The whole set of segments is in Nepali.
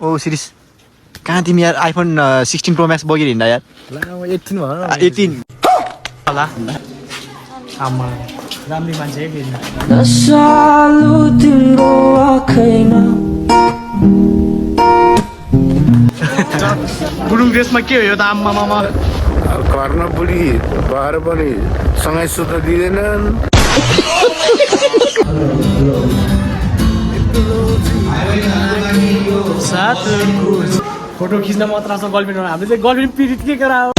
ओ सिरिस कहाँ तिमी यार आइफोन 16 प्रो मैक्स बोकेर हिँड्दा यार 18 भन 18 होला आमा राम्री मान्छे फेरि गुरुङ ड्रेसमा के हो यो त आम्मा मामा गर्न बुढी भएर पनि सँगै सुत्न दिँदैनन् फोटो खिच्न मात्र छ गर्लफ्रेन्ड हामीले चाहिँ गर्लफ्रेन्ड पिरियड के गरा हो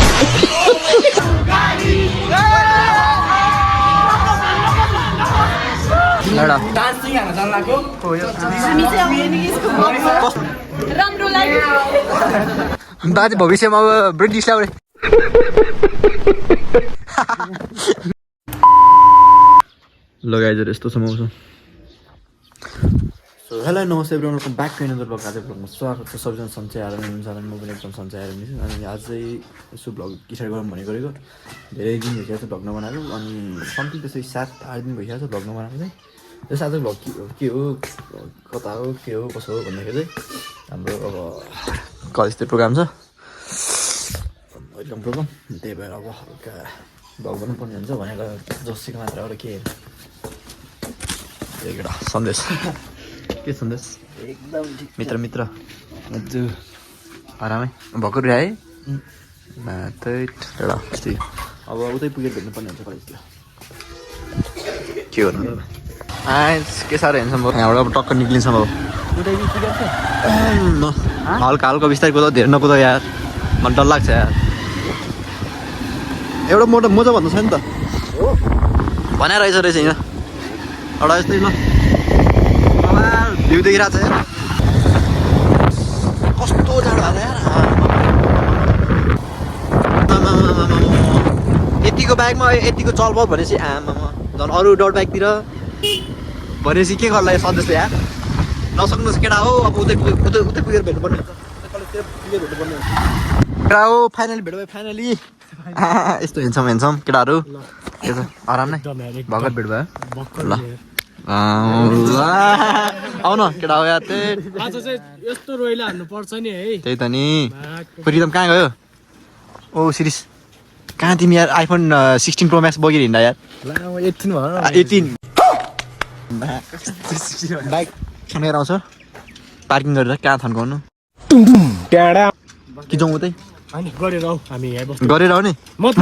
डान्स चाहिँ हान्न जान लाग्यो राम्रो लाग्यो बाजे भविष्यमा अब ब्रिटिस ल्याउने लगाइजर यस्तो समाउँछ सो हेलो नमस्ते everyone welcome back to another vlog आज ब्लगमा स्वागत छ सबैजना सन्चै आएर हुनुहुन्छ म पनि एकदम सन्चै आएर हुनेछु अनि आज चाहिँ यसो ब्लग स्टार्ट गरौँ भनेको गरेको धेरै दिन भइसकेको छ ब्लग नबनाएको अनि समथिङ त्यसै 7-8 दिन भइसकेको छ ब्लग नबनाएको चाहिँ त्यस आज ब्लग के हो कता हो के हो कसो हो भन्दाखेरि चाहिँ हाम्रो अब कलेजतिर प्रोग्राम छ वेलकम प्रोग्राम त्यही भएर अब हल्का ब्लग गर्नुपर्ने हुन्छ भनेर जसैको मात्र एउटा के एउटा सन्देश के सन्देश एकदम मित्र मित्र हजुर आरामै भर्खर आएँ त्यही एउटा त्यस्तै अब उतै पुगेर भेट्नुपर्ने हुन्छ कलेजतिर के गर्नु के साह्रो हेर्छ म यहाँबाट अब टक्क निक्लिन्छ अब हल्का हल्का बिस्तारै कुदाउ धेरै नकुदाउ यार मलाई डर लाग्छ यार एउटा मोटो मोजा भन्नु छ नि त भनेर रहेछ यहाँ एउटा यस्तै ल भ्यू देखिरहेको छ यार कस्तो जाडो भएको यार यतिको बाइकमा यतिको चलबल भनेपछि आमामा झन् अरू डट बाइकतिर भनेपछि के गर्ला सन्देश यार नसक्नुहोस् केटा हो अब उतै पुगेर भेट्नुपर्ने हुन्छ केटा हो फाइनली भेट भयो फाइनली यस्तो हेन्छौँ केटाहरू के छ आराम नै भर्खर भेट भयो ल आउ न केटा हो यार आज चाहिँ यस्तो रोइला हान्नु पर्छ नि है त्यही त नि प्रितम कहाँ गयो ओ सिरिस कहाँ तिमी यार आइफोन 16 प्रो म्याक्स बोकेर हिँड्दा यार 18 भन 18 बाइक छनेर आउँछ पार्किङ गरेर कहाँ थन्काउनु कि जाउँ उतै गरेर आऊ हामी यहाँ बस्नु गरेर आउने म त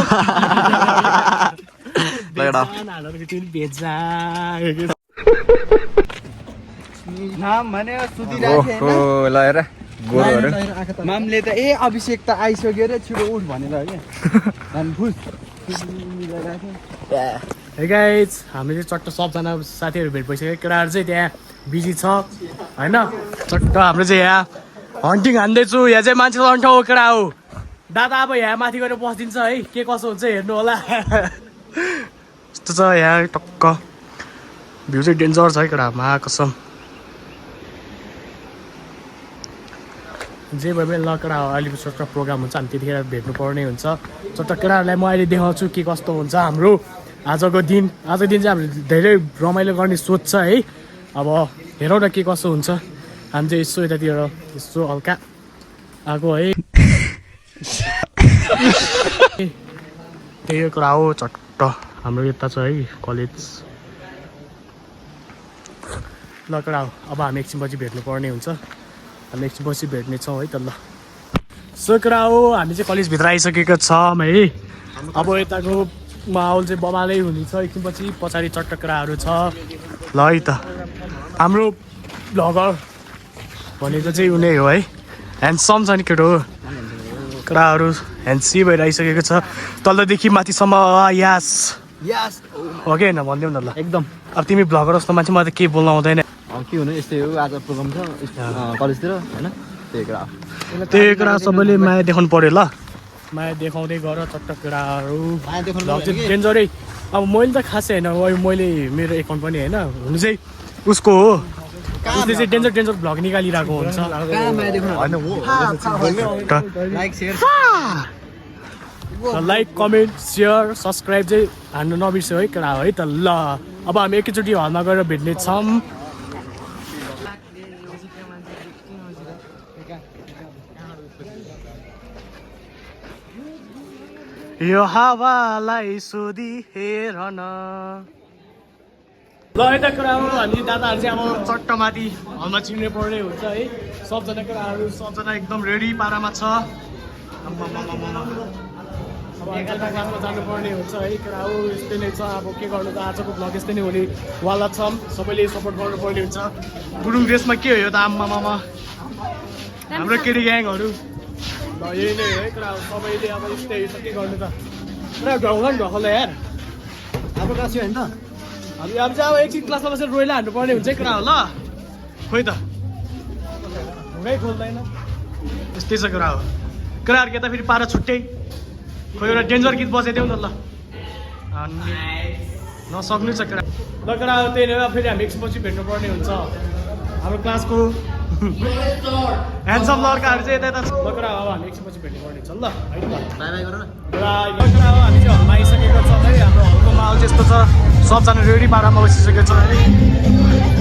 नाम भने सुतिरहेको मामले त अभिषेक त आइसक्यो र छिटो उठ भनेर हे गाइज हामी चाहिँ चट्ट सबजना साथीहरू भेट भइसक्यो केटाहरू चाहिँ त्यहाँ बिजी छ होइन चट्ट हाम्रो चाहिँ यहाँ हन्टिङ हान्दैछु यहाँ चाहिँ मान्छे अन्ठाउ हो केटा हो दादा अब यहाँ माथि गएर बसिदिन्छ है के कसो हुन्छ हेर्नु होला यस्तो छ यहाँ टक्क भ्यू चाहिँ डेन्जर छ है केटा महाकसम जे भए पनि ल केटा अलिक चट्ट प्रोग्राम हुन्छ हामी त्यतिखेर भेट्नु पर्ने हुन्छ चट्ट केटाहरूलाई म अहिले देखाउँछु के कस्तो हुन्छ हाम्रो आजको दिन चाहिँ हाम्रो धेरै रमाइलो गर्ने सोच छ है अब हेरौँ न के कसो हुन्छ हामी चाहिँ यसो यतातिर यसो हल्का आएको है त्यही कुरा हो चट्ट हाम्रो यता छ है कलेज ल केटा हो अब हामी एकछिनपछि भेट्नु पर्ने हुन्छ हामी एकछिनपछि भेट्नेछौँ है त ल सो केटा हो हामी चाहिँ कलेजभित्र आइसकेको छौँ है अब यताको माहौल चाहिँ बमालै हुनेछ एकछिनपछि पछाडि चट्ट केटाहरू छ ल है त हाम्रो भ्लगर भनेको चाहिँ उनी हो है ह्यान्डसम छ नि केटो केटाहरू ह्यान्डसी भएर आइसकेको छ तलदेखि माथिसम्म यास हो कि होइन भनिदेऊ न ल एकदम अब तिमी भ्लगर जस्तो मान्छे मलाई त केही बोल्न आउँदैन के हुनु यस्तै हो आज प्रोग्राम छ कलेजतिर होइन त्यही कुरा सबैले माया देखाउनु पर्यो ल माया देखाउँदै गर चट्ट केटाहरू डेन्जरै अब मैले त खासै होइन मैले मेरो एकाउन्ट पनि होइन हुनु चाहिँ उसको हो उसले चाहिँ डेन्जर भ्लग निकालिरहेको हुन्छ लाइक कमेन्ट सेयर सब्सक्राइब चाहिँ हान्नु नबिर्स्यो है केटा है त ल अब हामी एकैचोटि हलमा गएर भेट्नेछौँ यो हावालाई सोधी हेर न ल यता कुरा हो हामी दादाहरू चाहिँ अब चट्टमाथि हलमा चिन्ने पर्ने हुन्छ है सबजना कुराहरू सबजना एकदम रेडी पारामा छ अब हल्का क्लासमा जानुपर्ने हुन्छ है कुरा हो यस्तै नै छ अब के गर्नु त आजको भ्लग यस्तै नै हुने वाला छ सबैले सपोर्ट गर्नुपर्ने हुन्छ गुरुङ ड्रेसमा के हो यो त आम्मामा हाम्रो केटी ग्याङहरू ल यही नै है कुरा सबैले अब यस्तै के गर्नु त पुरा ढौला नि ढखला यार हाम्रो क्लास होइन त हामी अब चाहिँ अब एकछिन क्लासमा बसेर रोइला हान्नुपर्ने हुन्छ कुरा हो ल खोइ त ढुङ्गै खोल्दैन यस्तै छ कुरा हो कुराहरू के त फेरि पारा छुट्टै खोइ एउटा डेन्जर गीत बजाइदेऊ न ल अनि नसक्नु छ कुरा ल कुरा हो त्यही नै फेरि हामी एकछिनपछि भेट्नुपर्ने हुन्छ हाम्रो क्लासको ह्यान्डसम लड्काहरू चाहिँ यता ल कुरा अब हामी एकछिनपछि भेट्नुपर्ने हुन्छ ल है त बाई बाई गरौँ न र कुरा हो हामी चाहिँ हलमा आइसकेको छ है हाम्रो हलको माहौल त्यस्तो छ सबजना रेडी पारामा बसिसकेको छ है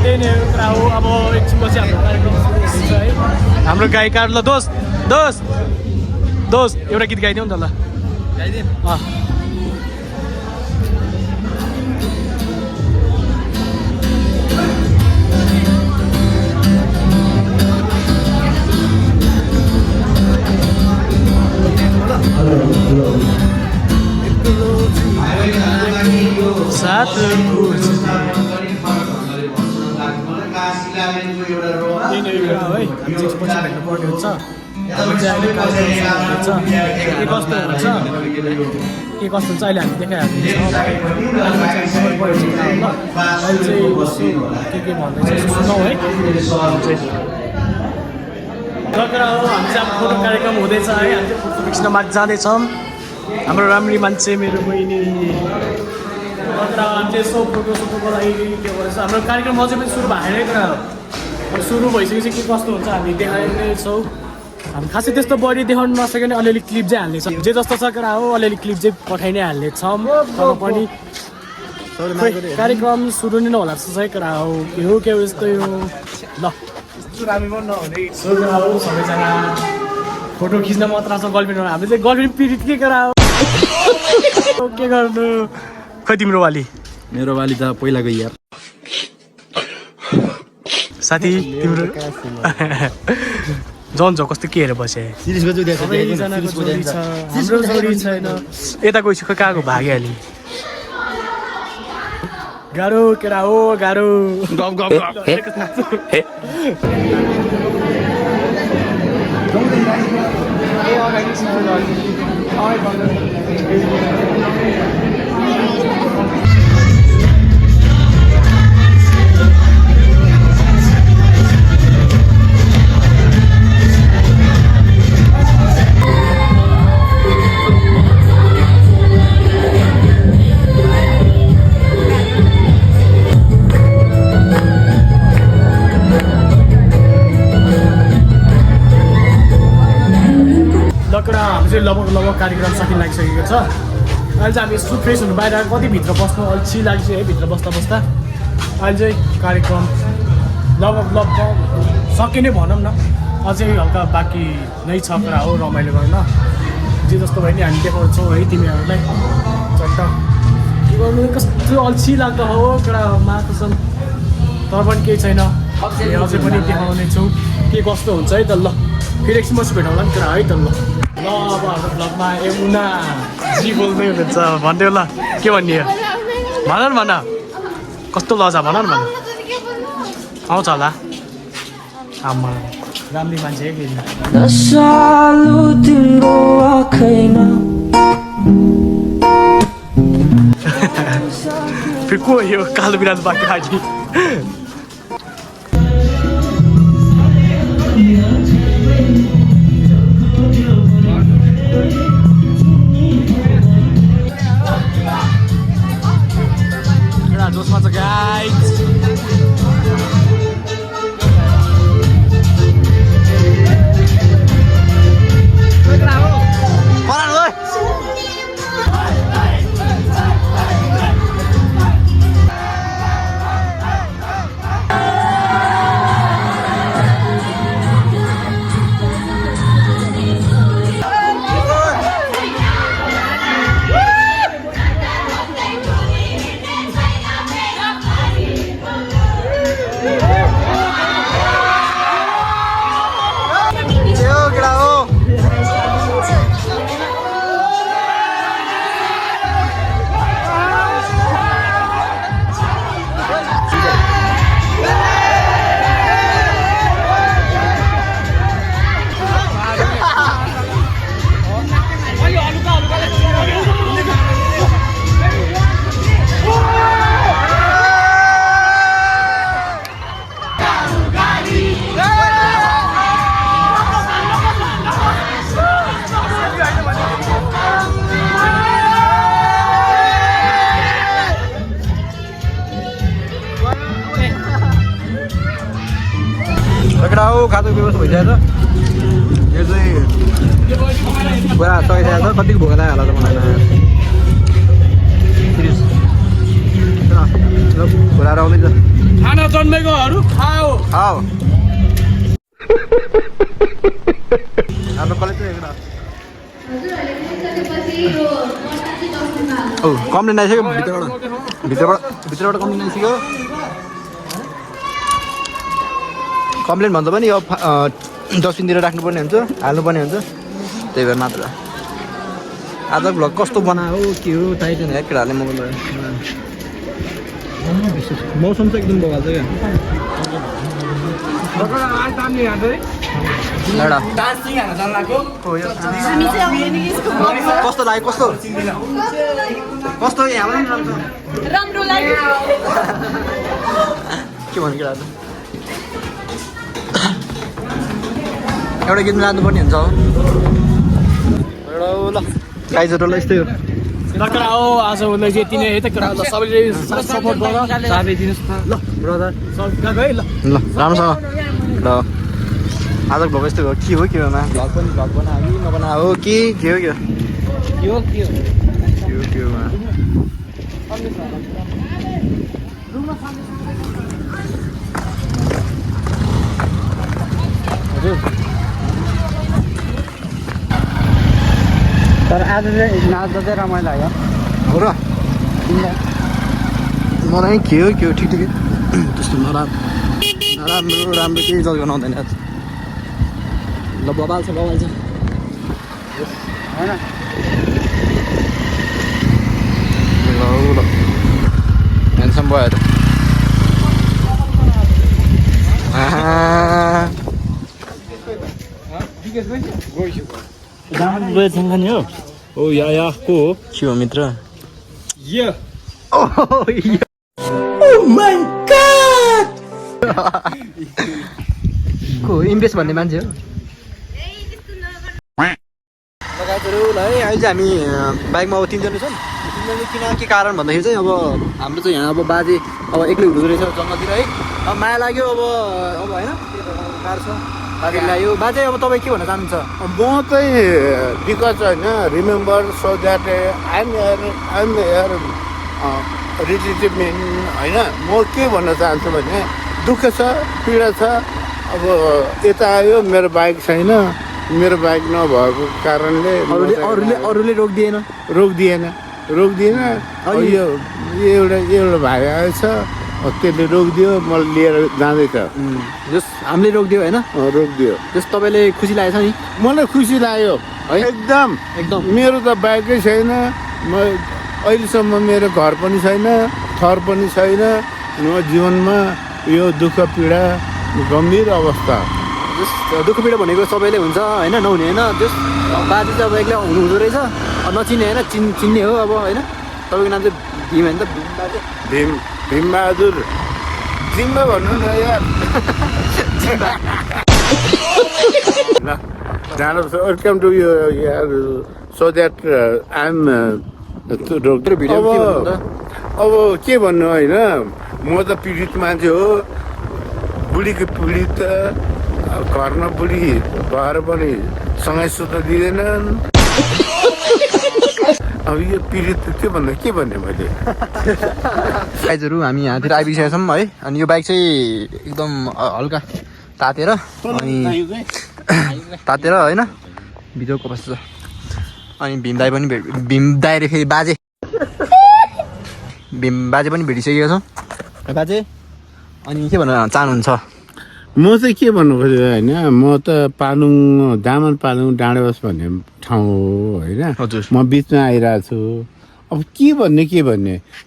त्यही नै कुरा हो अब एकछिनपछि हाम्रो कार्यक्रम सुरु हुन्छ है हाम्रो गायिकाहरू ल दोस्त दोस्त दोस्त एउटा गीत गाइदेऊ नि त ल गाइदिउँ भेट्नुपर्ने हुन्छ हामी चाहिँ अहिले के कस्तो हुन्छ अहिले हामी देखाइहाल्छौँ अहिले चाहिँ के भन्दैछ सुनौ है कुरा हो हामी चाहिँ अब फोटो कार्यक्रम हुँदैछ है हामी चाहिँ फोटो खिच्नमाथि जाँदैछौँ हाम्रो राम्री मान्छे मेरो बहिनी कुरा हामी चाहिँ यसो फोटोको लागि के गर्दैछ हाम्रो कार्यक्रम अझै पनि सुरु भएन कुरा हो अब सुरु भइसकेपछि के कस्तो हुन्छ हामी देखाइनेछौँ हामी खासै त्यस्तो बढी देखाउनु नसक्यो भने अलिअलि क्लिप चाहिँ हाल्नेछौँ जे जस्तो छ कुरा हो अलिअलि क्लिप चाहिँ पठाइ नै हाल्नेछौँ तर पनि कार्यक्रम सुरु नै नहोला जस्तो छ कुरा हो के हो यस्तो यो ल सुरामी पनि नहुने कुरा हो सबैजना फोटो खिच्न मात्र छ गर्लफ्रेन्ड हामीले चाहिँ गर्लफ्रेन्ड पिरियड के कुरा हो के गर्नु खै तिम्रो वाली मेरो वाली त पहिला गई यार साथी तिम्रो जन छ कस्तो के हेरेर बसे हाम्रो जोडी छैन यता गइसक्यो कहाँको भागिहाल्यो गाह्रो केटा हो गाह्रो लगभग कार्यक्रम सकिन लागिसकेको छ अहिले चाहिँ हामी यस्तो फ्रेस हुनु बाहिर कति भित्र बस्नु अल्छी लाग्छ है भित्र बस्दा अहिले चाहिँ कार्यक्रम लगभग सके नै भनौँ न अझै हल्का बाँकी नै छ कुरा हो रमाइलो गर्न जे जस्तो भयो नि हामी देखाउँछौँ है तिमीहरूलाई चट्ट के गर्नु कस्तो अल्छी लाग्दो हो कुरा माथि तर पनि केही छैन अझै पनि देखाउने छौँ के कस्तो हुन्छ है त ल फेरि एकछिन बसी भेटौँला नि कुरा है त ल अब हाम्रो ब्लगमा यमुना जी बोल्दै हुनुहुन्छ भनिदेऊ ल के भन्ने भन न भन कस्तो लजा भन न भन आउँछ होला आमा राम्री मान्छे फेरि फेरि को यो कालो बिराज बाँकी आदि जोसमा छ गाइस खाजाको व्यवस्था भइसकेको छ यो चाहिँ पुरा सकिसकेको छ कतिको भोक लाग्यो होला त मलाई खोलाएर आउँदैछ खाना जन्मेकोहरू खाऊ खाऊ हाम्रो कलेज कम्प्लेन आइसक्यो भित्रबाट कम्प्लेन आइसक्यो कम्प्लेन भन्दा पनि यो डस्टबिनतिर राख्नुपर्ने हुन्छ हाल्नुपर्ने हुन्छ त्यही भएर मात्र आज भ्लग कस्तो बनायो के हो थाहै छैन है केटाहरूले मोबाइल मौसम चाहिँ एकदम बगाल्छ क्या कस्तो लाग्यो कस्तो राम्रो लाग्यो के भन्नु केटा एउटा गीत लानुपर्ने हुन्छ ल गाइजहरूलाई यस्तै हो केटा हो आज उसलाई यति नै है त केटा सबैले सपोर्ट गर चाबी दिनुहोस् न ल ब्रदर सब गएको है ल राम्रोसँग ल आजको भ्लग यस्तै हो के हो के हो भ्लग पनि भ्लग बनायो कि नबनायो के हो तर आज चाहिँ नाच्दा चाहिँ रमाइलो लाग्यो हो र मलाई के हो ठिक त्यस्तो राम्रो केही जल गर्न आउँदैन आज ल बबाल छ होइन ल ह्यान्डसम भयो नि हो ओ या को हो के हो मित्र या को इम्प्रेस भन्ने मान्छे हो लगायतहरू ल है अहिले चाहिँ हामी बाइकमा अब 3 जना छौँ 3 जना किन के कारण भन्दाखेरि चाहिँ अब हाम्रो चाहिँ यहाँ अब बाजे अब एक्लै हुँदो रहेछ जङ्गलतिर है अब माया लाग्यो अब होइन कार छ बाजे ल्यायो बाजे अब तपाईँ के भन्न चाहनुहुन्छ म चाहिँ बिकज होइन remember so that I'm here relative main होइन म के भन्न चाहन्छु भने दुःख छ पीडा छ अब यता आयो मेरो बाइक छैन मेरो बाइक नभएको कारणले अरूले रोकिदिएन अब यो एउटा भाइ आएछ त्यसले रोकिदियो मलाई लिएर जाँदैछ जस हामीले रोकिदियो होइन रोकिदियो जस तपाईँले खुसी लागेको छ नि मलाई खुसी लाग्यो है एकदम मेरो त बाइकै छैन म अहिलेसम्म मेरो घर पनि छैन थर पनि छैन म जीवनमा यो दुःख पीडा गम्भीर अवस्था जस दुःख पीडा भनेको सबैले हुन्छ होइन नहुने होइन जस बाजे चाहिँ अब एक्लै हुनुहुँदो रहेछ नचिन्ने होइन चिन्ने हो अब होइन तपाईँको नाम चाहिँ भीम होइन त भीम बाजे भीमबहादुर जिम्बा भन्नु न यार ल जानुपर्छ वेलकम टु यो यार सो द्याट आइएम अब के भन्नु होइन म त पीडित मान्छे हो बुढीको पीडित घरमा बुढी भएर पनि सँगै सुत्न दिँदैनन् अब यो पीडित के भन्ने मैले गाइजहरू हामी यहाँतिर आइपुगिसकेका छौँ है अनि यो बाइक चाहिँ एकदम हल्का तातेर अनि होइन भिडियोको कस्तो छ अनि भीम दाइ र फेरि बाजे भीम बाजे पनि भेटिसकेका छौँ बाजे अनि के भन्न चाहनुहुन्छ म चाहिँ के भन्नु खोजेँ होइन म त दामन पालुङ डाँडेबस भन्ने ठाउँ हो होइन हजुर म बिचमा आइरहेको छु अब के भन्ने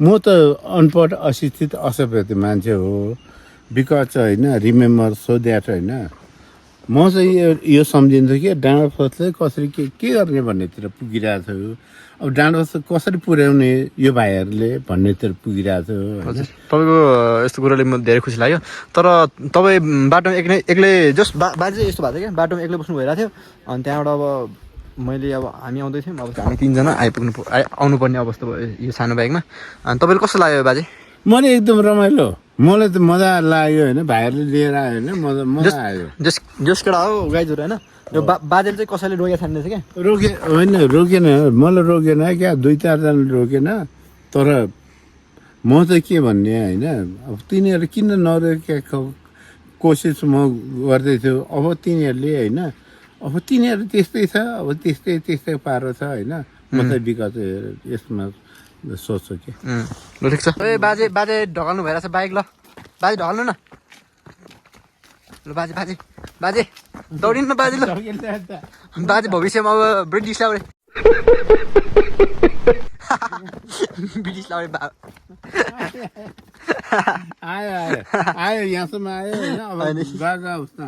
म त अनपढ अशिक्षित असभ्यता मान्छे हो बिकज होइन रिमेम्बर सो द्याट होइन म चाहिँ यो सम्झिन्छु कि डाँडाबसलाई कसरी के गर्ने भन्नेतिर पुगिरहेको छु अब डाँडाबस कसरी पुर्याउने यो भाइहरूले भन्नेतिर पुगिरहेको छु हजुर तपाईँको यस्तो कुराले म धेरै खुसी लाग्यो तर तपाईँ बाटोमा एक्लै जस्ट बाजे यस्तो भएको थियो क्या बाटोमा एक्लै बस्नु भइरहेको थियो अनि त्यहाँबाट अब मैले अब हामी आउँदै थियौँ अब हामी 3 जना आउनुपर्ने अवस्था भयो यो सानो बाइकमा अनि तपाईँले कस्तो लाग्यो बाजे मलाई एकदम रमाइलो मलाई त मजा लाग्यो होइन भाइहरूले लिएर आयो होइन मजा आयो जस केटा हो गाइजहरू होइन यो बाजेले चाहिँ कसैले रोगे थान्दैछ क्या रोकेन मलाई रोकेन क्या 2-4 जना रोकेन तर म चाहिँ के भन्ने होइन अब तिनीहरू किन नरोकेको कोसिस म गर्दैछु अब तिनीहरूले होइन अब तिनीहरू त्यस्तै छ अब त्यस्तै पारो छ होइन म चाहिँ विगत यसमा सोच्छु कि ल ठिक छ ए बाजे ढकाल्नु भइरहेछ बाइक ल बाजे ढकाल्नु न ल बाजे दौडिनु न बाजे ल बाजे भविष्यमा अब ब्रिटिस लाउने ब्रिटिस लाउने आयो यहाँसम्म आयो होइन अब गएको होस् न